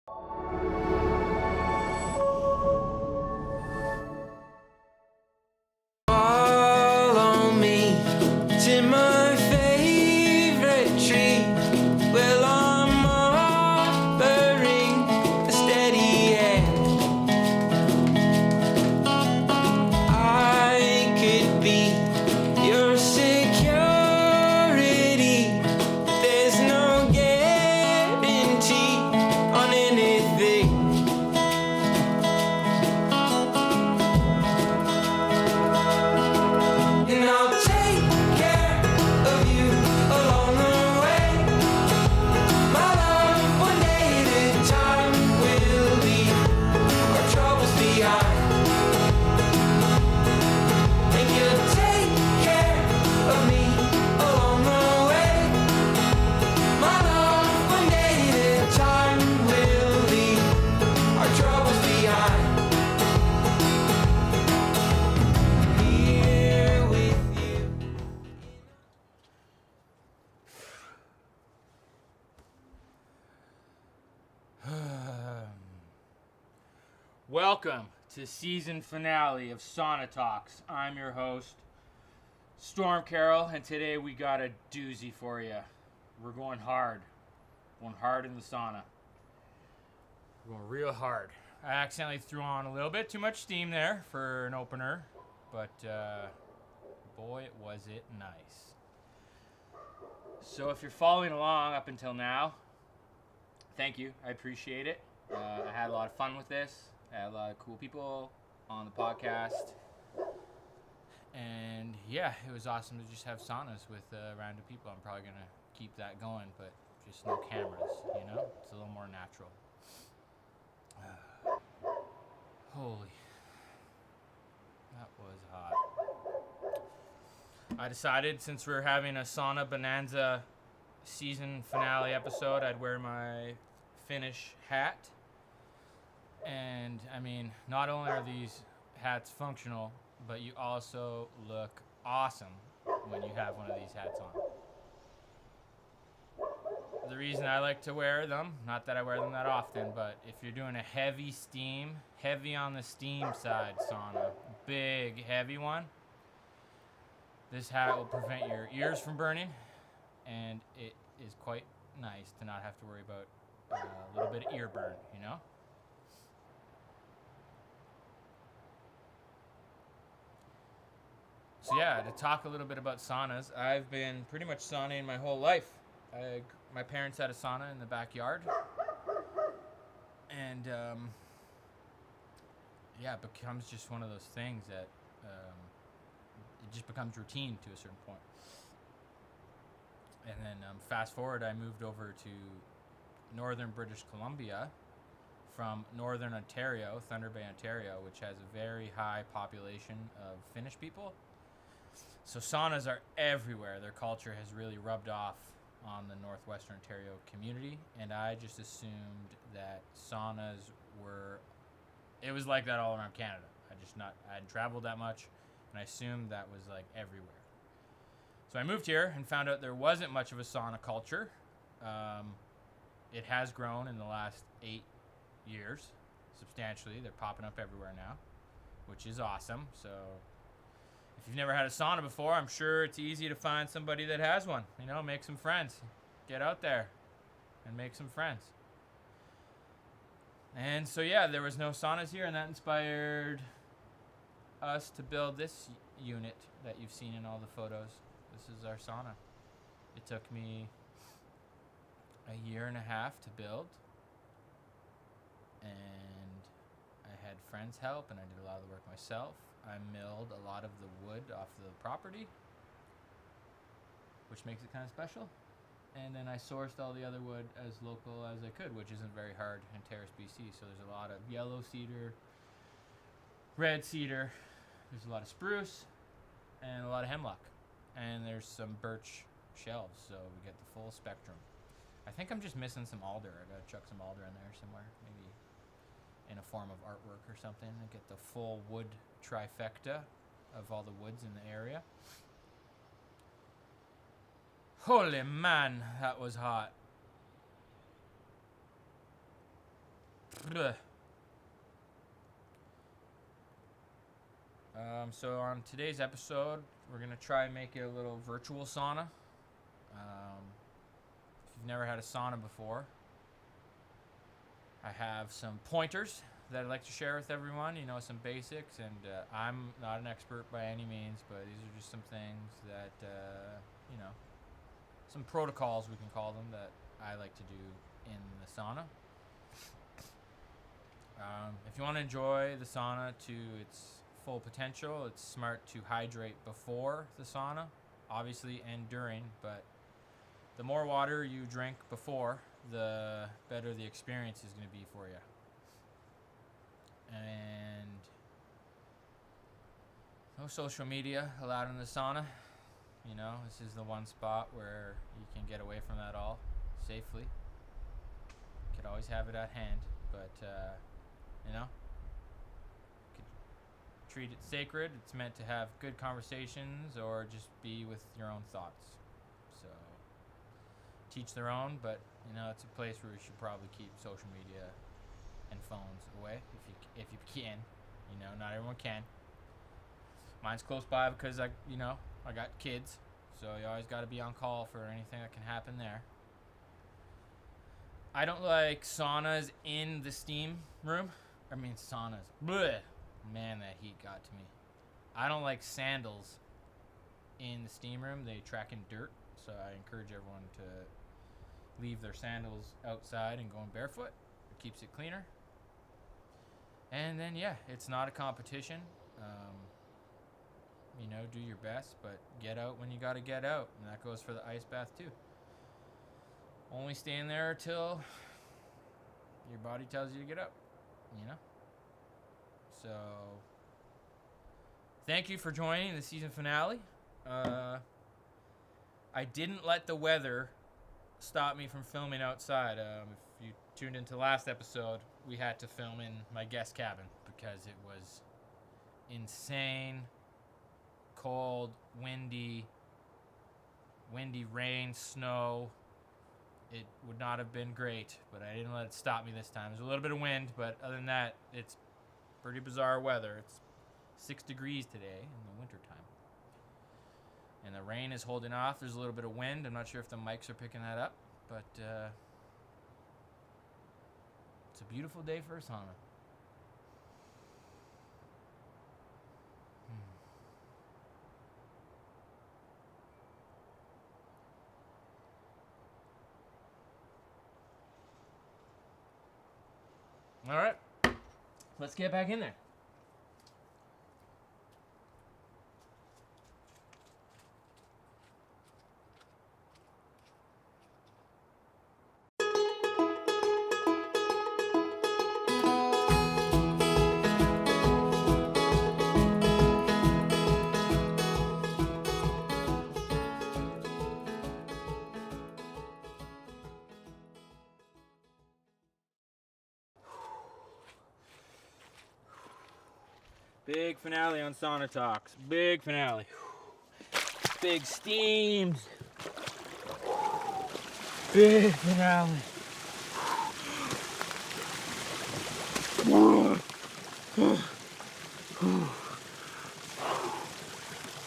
Follow me to my favorite tree. Well, I'm offering a steady hand. I could be your security. There's no guarantee on anything. And I'll take care of you along the way. My love, one day at a time, will leave our troubles behind. And you'll take care of me along the way. My love, one day at a time, will leave our troubles behind. Here with you. Welcome to season finale of Sauna Talks. I'm your host, Storm Carroll, and today we got a doozy for you. We're going hard in the sauna. We're going real hard. I accidentally threw on a little bit too much steam there for an opener, but boy, was it nice. So if you're following along up until now, thank you. I appreciate it. I had a lot of fun with this. I had a lot of cool people on the podcast. And yeah, it was awesome to just have saunas with random people. I'm probably going to keep that going, but just no cameras, you know? It's a little more natural. Holy. That was hot. I decided since we're having a sauna bonanza season finale episode, I'd wear my Finnish hat. And I mean, not only are these hats functional, but you also look awesome when you have one of these hats on. The reason I like to wear them, not that I wear them that often, but if you're doing a heavy steam, heavy on the steam side sauna, big heavy one, this hat will prevent your ears from burning, and it is quite nice to not have to worry about a little bit of ear burn, you know? So yeah, to talk a little bit about saunas, I've been pretty much saunaing my whole life. My parents had a sauna in the backyard, and yeah, it becomes just one of those things that it just becomes routine to a certain point. And then fast forward, I moved over to northern British Columbia from northern Ontario, Thunder Bay, Ontario, which has a very high population of Finnish people. So saunas are everywhere. Their culture has really rubbed off on the northwestern Ontario community, and I just assumed that saunas were, it was like that all around Canada. I hadn't traveled that much, and I assumed that was like everywhere. So I moved here and found out there wasn't much of a sauna culture. It has grown in the last 8 years substantially. They're popping up everywhere now, which is awesome. So if you've never had a sauna before, I'm sure it's easy to find somebody that has one. You know, make some friends. Get out there and make some friends. And so yeah, there was no saunas here, and that inspired us to build this unit that you've seen in all the photos. This is our sauna. It took me a year and a half to build, and I had friends help, and I did a lot of the work myself. I milled a lot of the wood off the property, which makes it kind of special. And then I sourced all the other wood as local as I could, which isn't very hard in Terrace, BC. So there's a lot of yellow cedar, red cedar, there's a lot of spruce, and a lot of hemlock. And there's some birch shelves, so we get the full spectrum. I think I'm just missing some alder. I gotta chuck some alder in there somewhere, maybe in a form of artwork or something, and get the full wood trifecta of all the woods in the area. Holy man, that was hot. So on today's episode, we're going to try and make it a little virtual sauna. If you've never had a sauna before, I have some pointers that I'd like to share with everyone, some basics, and I'm not an expert by any means, but these are just some things that, some protocols, we can call them, that I like to do in the sauna. If you want to enjoy the sauna to its full potential, it's smart to hydrate before the sauna, obviously, and during, but the more water you drink before, the better the experience is going to be for you. And no social media allowed in the sauna. This is the one spot where you can get away from that all safely. You could always have it at hand, but you could treat it sacred. It's meant to have good conversations or just be with your own thoughts. So teach their own, but it's a place where you should probably keep social media and phones away if you can. Not everyone can. Mine's close by because I got kids, so you always got to be on call for anything that can happen there. I don't like saunas in the steam room. Saunas. Blech. Man, that heat got to me. I don't like sandals in the steam room. They track in dirt, so I encourage everyone to leave their sandals outside and going barefoot. It keeps it cleaner. And then, it's not a competition. Do your best, but get out when you got to get out. And that goes for the ice bath, too. Only stay in there till your body tells you to get out, So, thank you for joining the season finale. I didn't let the weather stop me from filming outside. If you tuned into last episode, we had to film in my guest cabin because it was insane, cold, windy rain, snow. It would not have been great, but I didn't let it stop me this time. There's a little bit of wind, but other than that, it's pretty bizarre weather. It's 6 degrees today in the wintertime. And the rain is holding off. There's a little bit of wind. I'm not sure if the mics are picking that up, but it's a beautiful day for a sauna. All right, let's get back in there. Big finale on Sauna Talks. Big finale. Big steams. Big finale.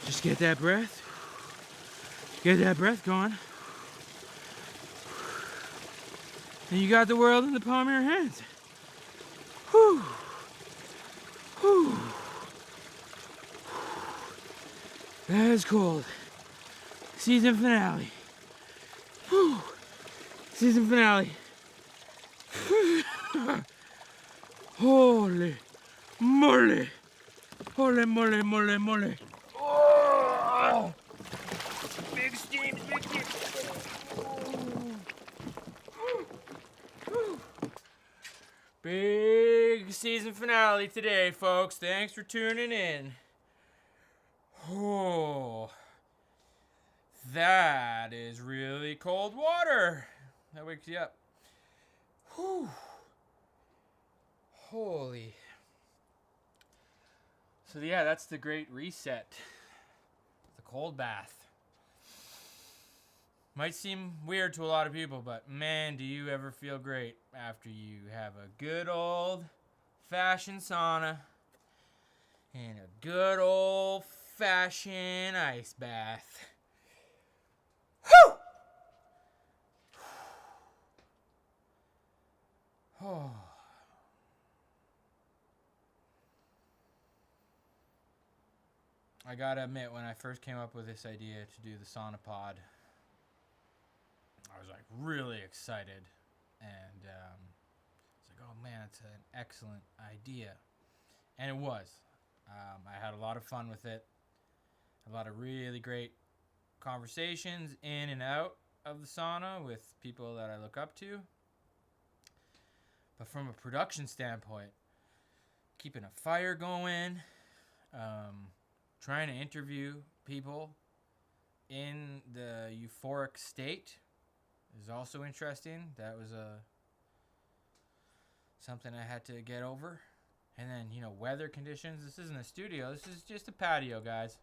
Just get that breath. Get that breath going. And you got the world in the palm of your hands. Whew. Whew. That is cold. Season finale. Whew. Season finale. Holy moly. Holy moly, moly, moly. Oh! Big steams, big steams. Big season finale today, folks. Thanks for tuning in. Oh, that is really cold water. That wakes you up. Whew. Holy. So yeah, that's the great reset. The cold bath. Might seem weird to a lot of people, but man, do you ever feel great after you have a good old fashioned sauna and a good old fashioned ice bath. Whew! Oh. I gotta admit, when I first came up with this idea to do the sauna pod, I was like really excited, and it's like, oh man, it's an excellent idea, and it was. I had a lot of fun with it, a lot of really great conversations in and out of the sauna with people that I look up to. But from a production standpoint, keeping a fire going, trying to interview people in the euphoric state is also interesting. That was something I had to get over. And then, weather conditions. This isn't a studio. This is just a patio, guys.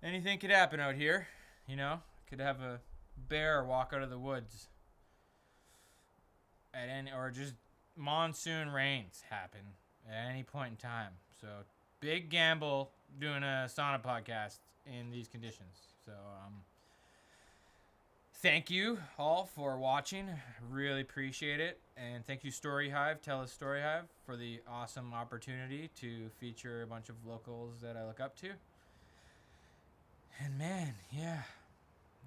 Anything could happen out here. Could have a bear walk out of the woods or just monsoon rains happen at any point in time. So big gamble doing a sauna podcast in these conditions. So thank you all for watching. Really appreciate it. And thank you StoryHive, TELUS STORYHIve, for the awesome opportunity to feature a bunch of locals that I look up to. And man, yeah,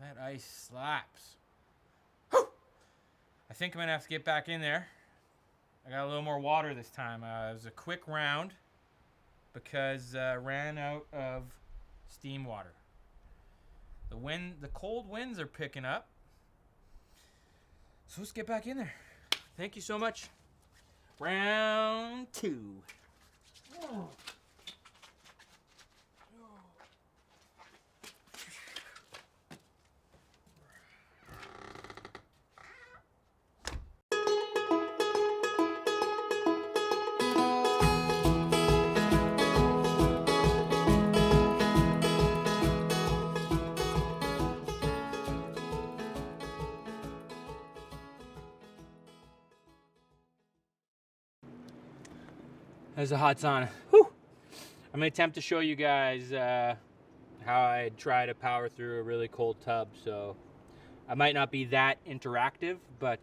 that ice slaps. Whew! I think I'm going to have to get back in there. I got a little more water this time. It was a quick round because I ran out of steam water. The cold winds are picking up. So let's get back in there. Thank you so much. Round 2. Oh. There's a hot sauna. Whew. I'm going to attempt to show you guys how I try to power through a really cold tub. So I might not be that interactive, but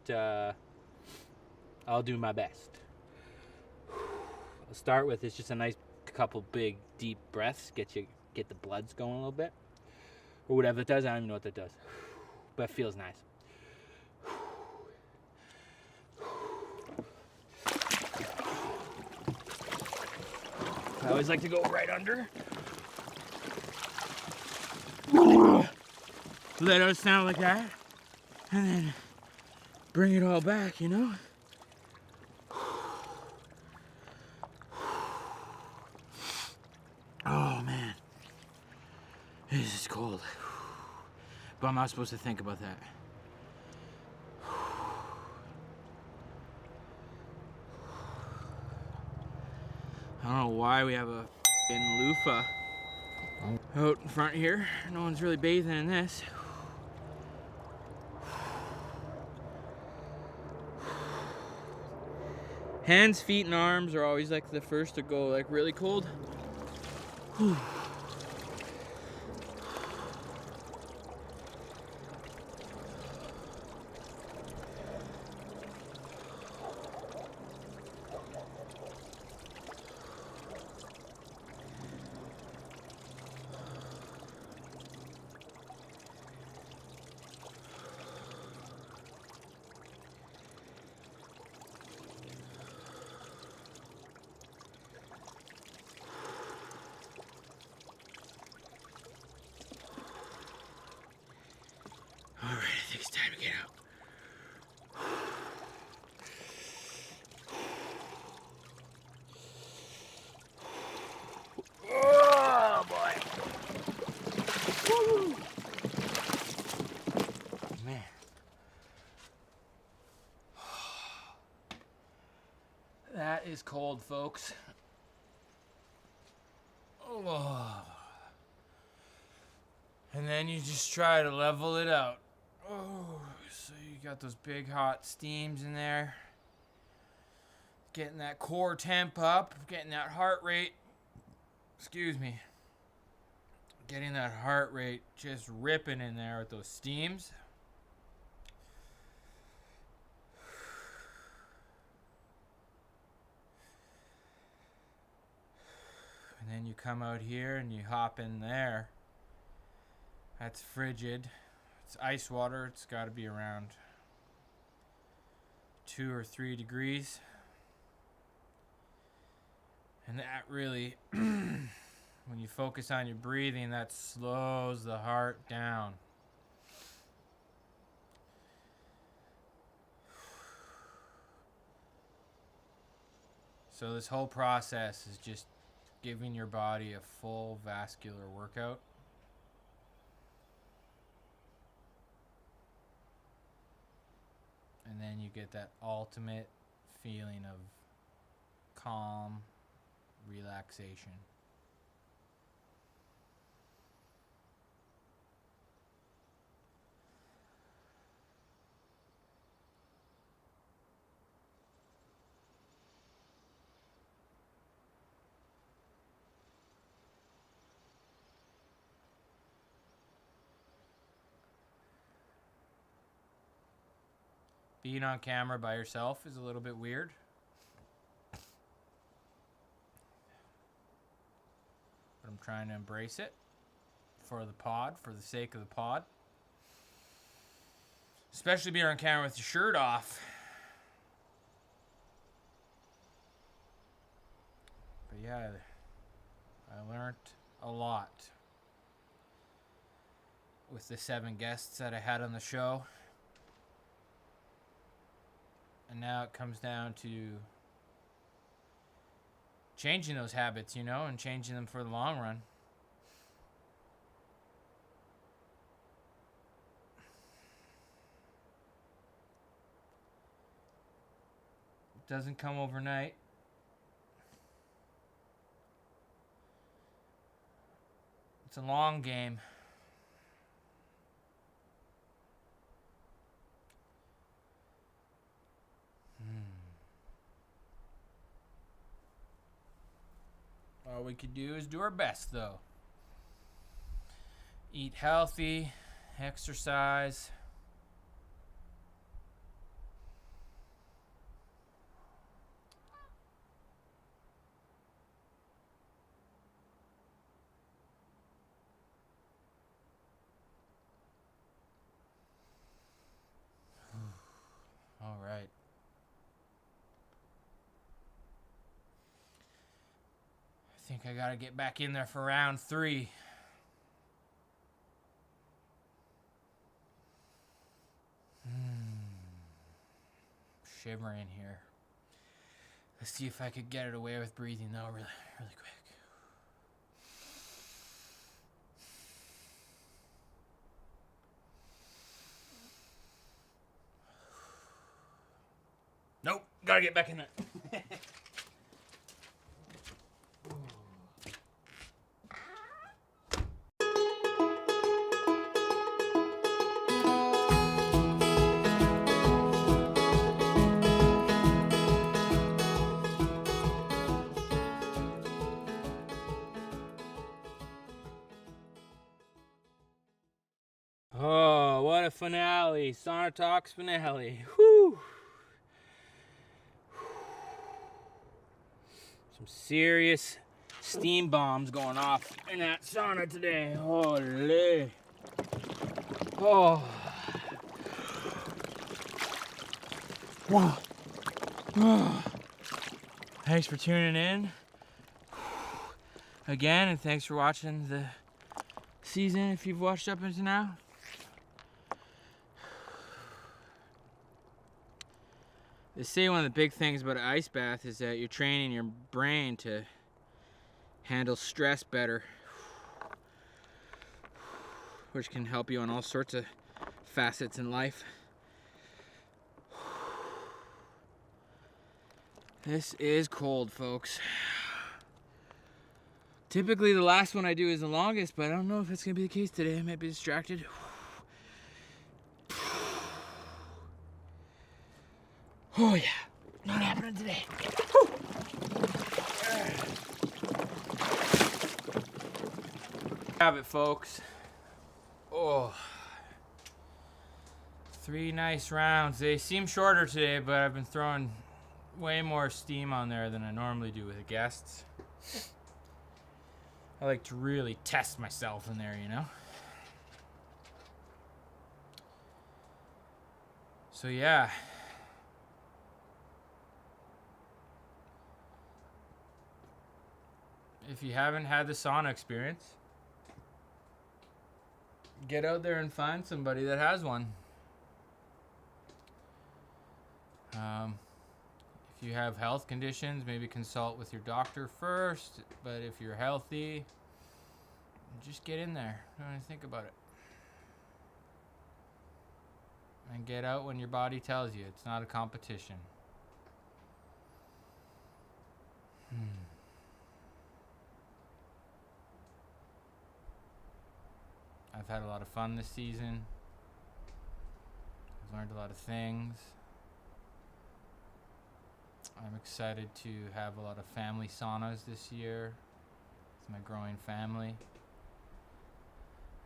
I'll do my best. I'll start with it's just a nice couple big deep breaths, get the bloods going a little bit, or whatever it does. I don't even know what that does, but it feels nice. I always like to go right under. Let out a sound like that. And then bring it all back, Oh man. This is cold. But I'm not supposed to think about that. I don't know why we have a f***ing loofah out in front here. No one's really bathing in this. Hands, feet, and arms are always like the first to go like really cold. Whew. All right, I think it's time to get out. Oh boy. Woo. Man. That is cold, folks. Oh. And then you just try to level it out. Oh, so you got those big hot steams in there. Getting that core temp up, getting that heart rate. Excuse me. Getting that heart rate just ripping in there with those steams. And then you come out here and you hop in there. That's frigid. It's ice water. It's got to be around 2 or 3 degrees. And that really, when you focus on your breathing, that slows the heart down. So this whole process is just giving your body a full vascular workout. And then you get that ultimate feeling of calm relaxation. Being on camera by yourself is a little bit weird. But I'm trying to embrace it for the pod, for the sake of the pod. Especially being on camera with your shirt off. But yeah, I learned a lot with the 7 guests that I had on the show. And now it comes down to changing those habits, you know, and changing them for the long run. It doesn't come overnight. It's a long game. All we could do is do our best, though. Eat healthy, exercise. All right. I think I gotta get back in there for round 3. Shivering here. Let's see if I could get it away with breathing though, really quick. Nope, gotta get back in there. Oh, what a finale. Sauna Talks finale. Whew. Some serious steam bombs going off in that sauna today. Holy. Oh. Wow. Oh. Thanks for tuning in again, and thanks for watching the season if you've watched up until now. They say one of the big things about an ice bath is that you're training your brain to handle stress better, which can help you on all sorts of facets in life. This is cold, folks. Typically the last one I do is the longest, but I don't know if it's going to be the case today. I might be distracted. Oh yeah, not happening today. Have it, folks. Oh, 3 nice rounds. They seem shorter today, but I've been throwing way more steam on there than I normally do with the guests. I like to really test myself in there, you know? So yeah. If you haven't had the sauna experience, get out there and find somebody that has one. If you have health conditions, maybe consult with your doctor first. But if you're healthy, just get in there. Don't even think about it. And get out when your body tells you. It's not a competition. I've had a lot of fun this season. I've learned a lot of things. I'm excited to have a lot of family saunas this year with my growing family.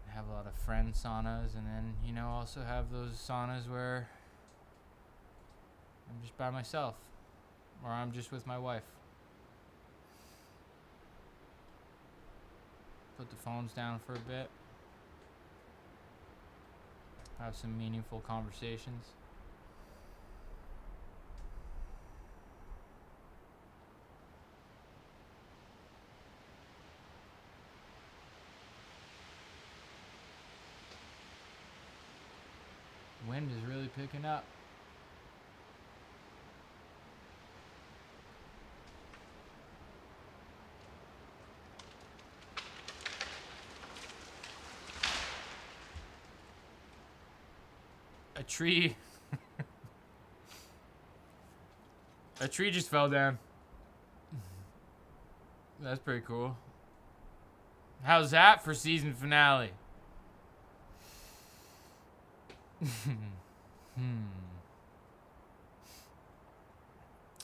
I have a lot of friend saunas, and then, you know, also have those saunas where I'm just by myself, or I'm just with my wife. Put the phones down for a bit. Have some meaningful conversations. Wind is really picking up. A tree just fell down. That's pretty cool. How's that for season finale?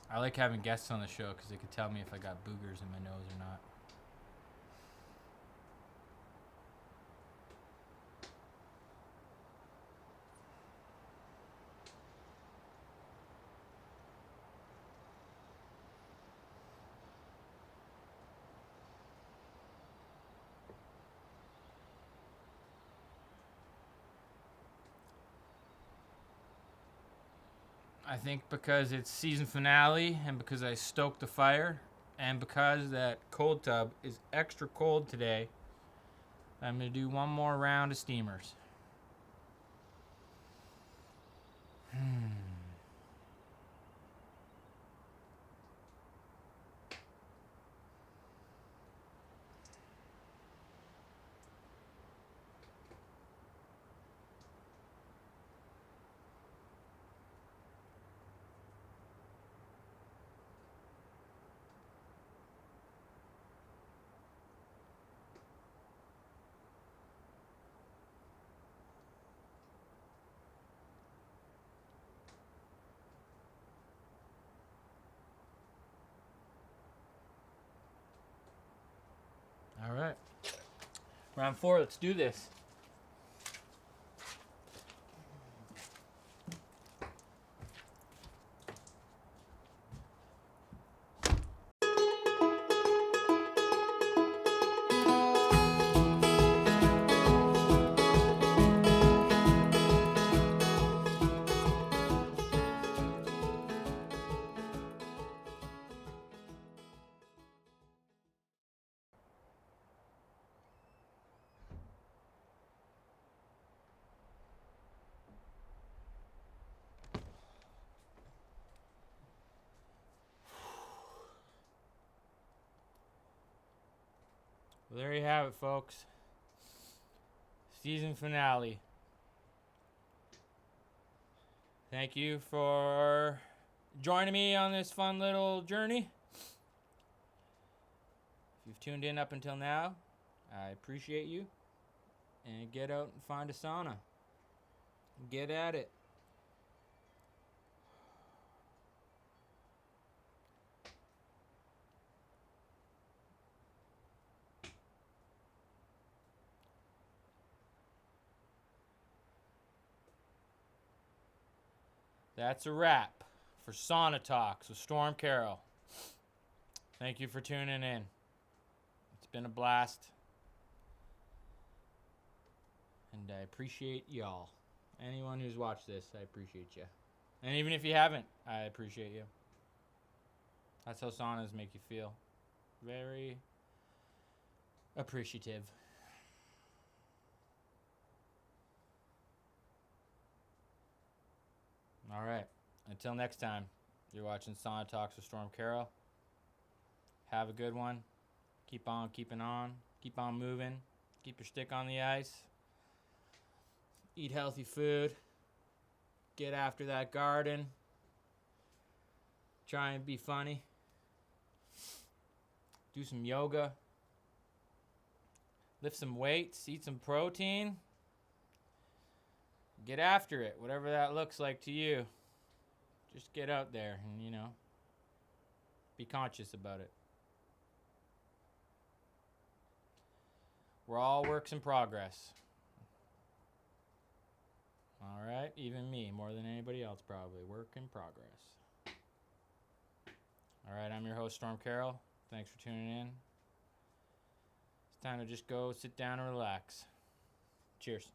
I like having guests on the show because they could tell me if I got boogers in my nose or not. I think because it's season finale and because I stoked the fire and because that cold tub is extra cold today, I'm going to do one more round of steamers. All right. Round 4, let's do this. Well, there you have it, folks. Season finale. Thank you for joining me on this fun little journey. If you've tuned in up until now, I appreciate you. And get out and find a sauna. Get at it. That's a wrap for Sauna Talks with Storm Carroll. Thank you for tuning in. It's been a blast. And I appreciate y'all. Anyone who's watched this, I appreciate you. And even if you haven't, I appreciate you. That's how saunas make you feel. Very appreciative. All right. Until next time, you're watching Sauna Talks with Storm Carroll. Have a good one. Keep on keeping on. Keep on moving. Keep your stick on the ice. Eat healthy food. Get after that garden. Try and be funny. Do some yoga. Lift some weights. Eat some protein. Get after it, whatever that looks like to you. Just get out there and, be conscious about it. We're all works in progress. All right, even me, more than anybody else probably. Work in progress. All right, I'm your host, Storm Carroll. Thanks for tuning in. It's time to just go sit down and relax. Cheers.